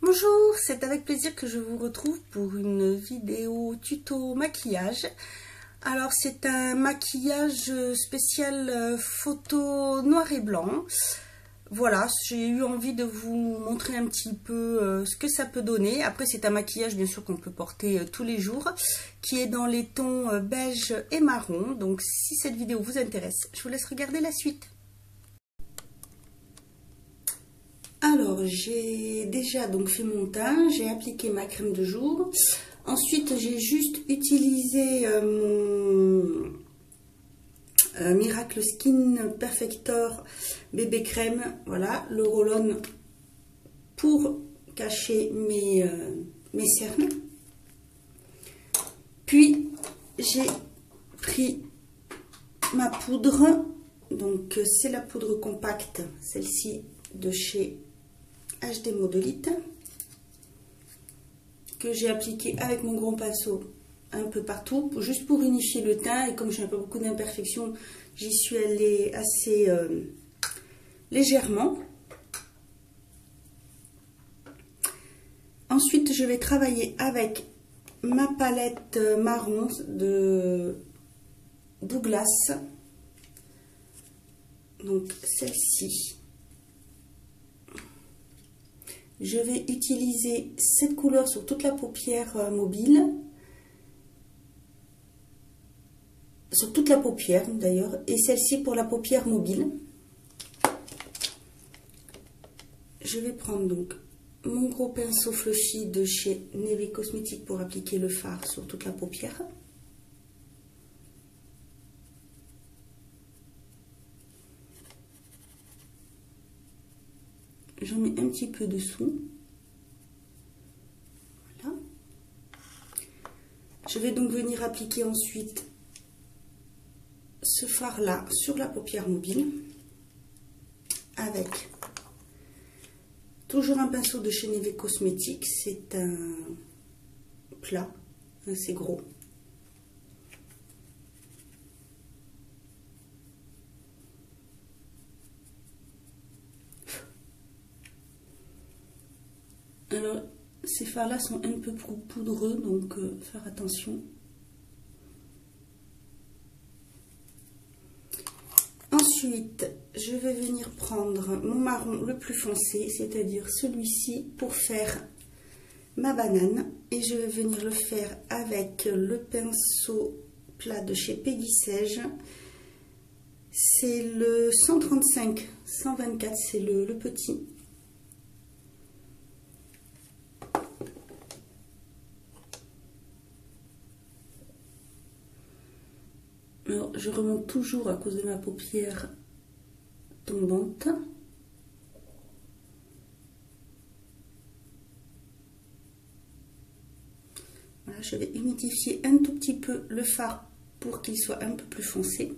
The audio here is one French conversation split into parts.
Bonjour, c'est avec plaisir que je vous retrouve pour une vidéo tuto maquillage. Alors c'est un maquillage spécial photo noir et blanc. Voilà, j'ai eu envie de vous montrer un petit peu ce que ça peut donner. Après c'est un maquillage bien sûr qu'on peut porter tous les jours, qui est dans les tons beige et marron. Donc si cette vidéo vous intéresse, je vous laisse regarder la suite. Alors, j'ai déjà donc fait mon teint, j'ai appliqué ma crème de jour. Ensuite, j'ai juste utilisé mon Miracle Skin Perfector bébé crème, voilà, le roll-on pour cacher mes cernes. Puis, j'ai pris ma poudre, donc c'est la poudre compacte, celle-ci de chez HD Modélite, que j'ai appliqué avec mon gros pinceau un peu partout, juste pour unifier le teint. Et comme j'ai un peu beaucoup d'imperfections, j'y suis allée assez légèrement. Ensuite, je vais travailler avec ma palette marron de Douglas, donc celle-ci. Je vais utiliser cette couleur sur toute la paupière mobile, sur toute la paupière d'ailleurs, et celle-ci pour la paupière mobile. Je vais prendre donc mon gros pinceau fluffy de chez Neve Cosmetics pour appliquer le fard sur toute la paupière. J'en mets un petit peu dessous. Voilà. Je vais donc venir appliquer ensuite ce fard là sur la paupière mobile avec toujours un pinceau de chez Neve Cosmetics. C'est un plat assez gros. Alors, ces fards-là sont un peu poudreux, donc faire attention. Ensuite, je vais venir prendre mon marron le plus foncé, c'est-à-dire celui-ci, pour faire ma banane. Et je vais venir le faire avec le pinceau plat de chez Peggy Sage. C'est le 135-124, c'est le petit. Alors, je remonte toujours à cause de ma paupière tombante. Voilà, je vais humidifier un tout petit peu le fard pour qu'il soit un peu plus foncé.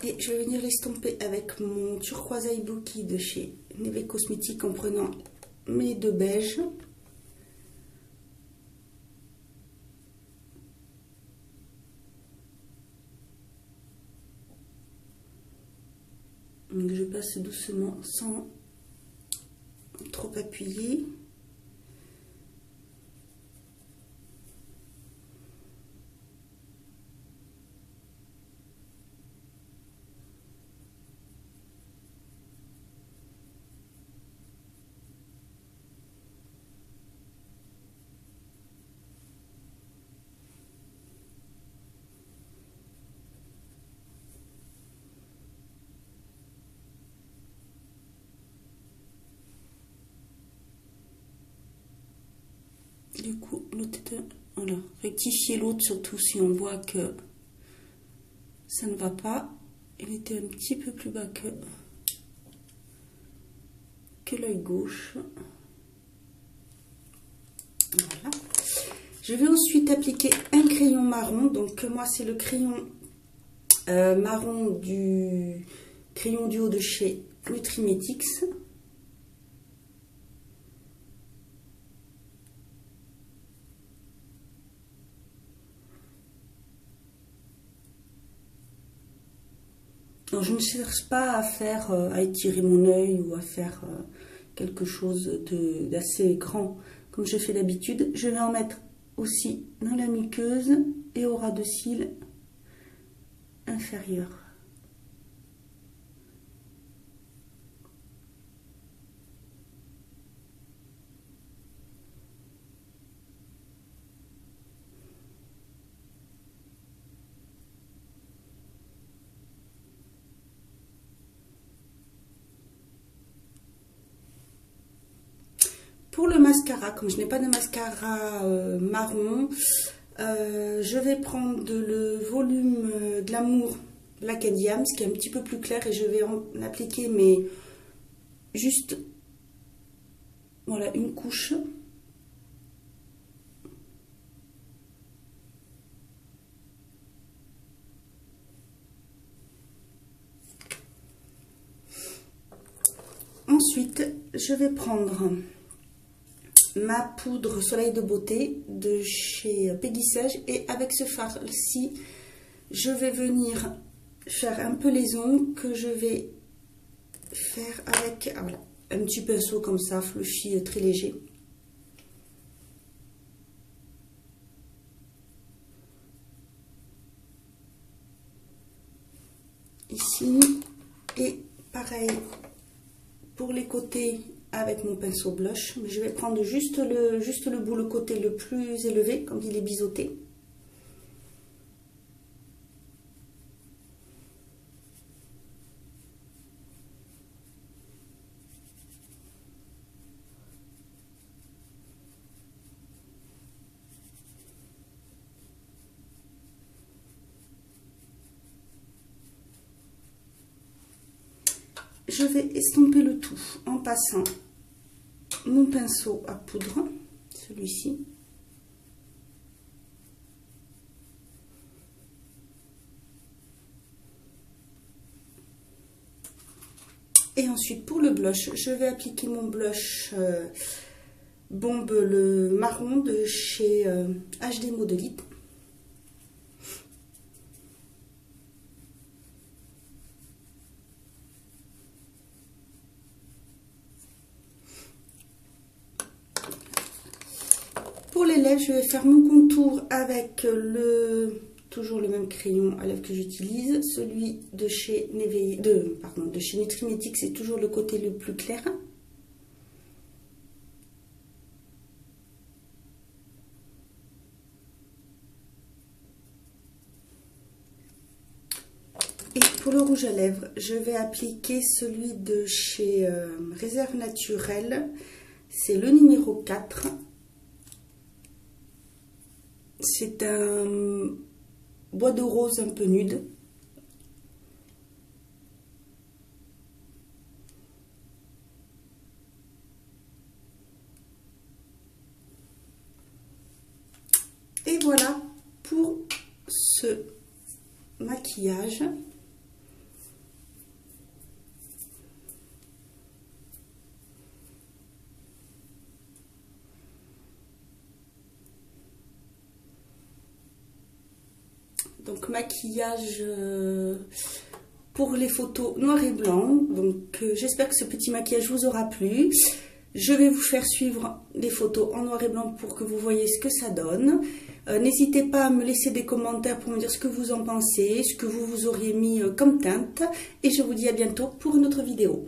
Et je vais venir l'estomper avec mon turquoise ibuki de chez Neve Cosmetics en prenant mes deux beiges. Donc je passe doucement sans trop appuyer. Du coup, l'autre, voilà, rectifier l'autre surtout si on voit que ça ne va pas. Il était un petit peu plus bas que l'œil gauche. Voilà. Je vais ensuite appliquer un crayon marron. Donc moi c'est le crayon marron du crayon duo de chez Nutrimetics. Alors, je ne cherche pas à faire, à étirer mon œil ou à faire quelque chose d'assez grand comme je fais d'habitude. Je vais en mettre aussi dans la muqueuse et au ras de cils inférieur. Pour le mascara, comme je n'ai pas de mascara marron, je vais prendre le volume Glamour Black & Diams, qui est un petit peu plus clair, et je vais en appliquer, mais juste, voilà, une couche. Ensuite, je vais prendre ma poudre Soleil de Beauté de chez Peggy Sage, et avec ce fard-ci, je vais venir faire un peu les ongles que je vais faire avec voilà, un petit pinceau comme ça, fluffy, très léger. Ici, et pareil pour les côtés avec mon pinceau blush, mais je vais prendre juste le bout, le côté le plus élevé, comme il est biseauté. Je vais estomper le tout en passant mon pinceau à poudre, celui-ci. Et ensuite pour le blush, je vais appliquer mon blush Bombe le marron de chez HD Modelite. Pour les lèvres, je vais faire mon contour avec toujours le même crayon à lèvres que j'utilise, celui de chez Nutrimetics, c'est toujours le côté le plus clair. Et pour le rouge à lèvres, je vais appliquer celui de chez Réserve Naturelle, c'est le numéro 4. C'est un bois de rose un peu nude. Et voilà pour ce maquillage. Donc maquillage pour les photos noir et blanc. Donc j'espère que ce petit maquillage vous aura plu. Je vais vous faire suivre les photos en noir et blanc pour que vous voyez ce que ça donne. N'hésitez pas à me laisser des commentaires pour me dire ce que vous en pensez, ce que vous auriez mis comme teinte. Et je vous dis à bientôt pour une autre vidéo.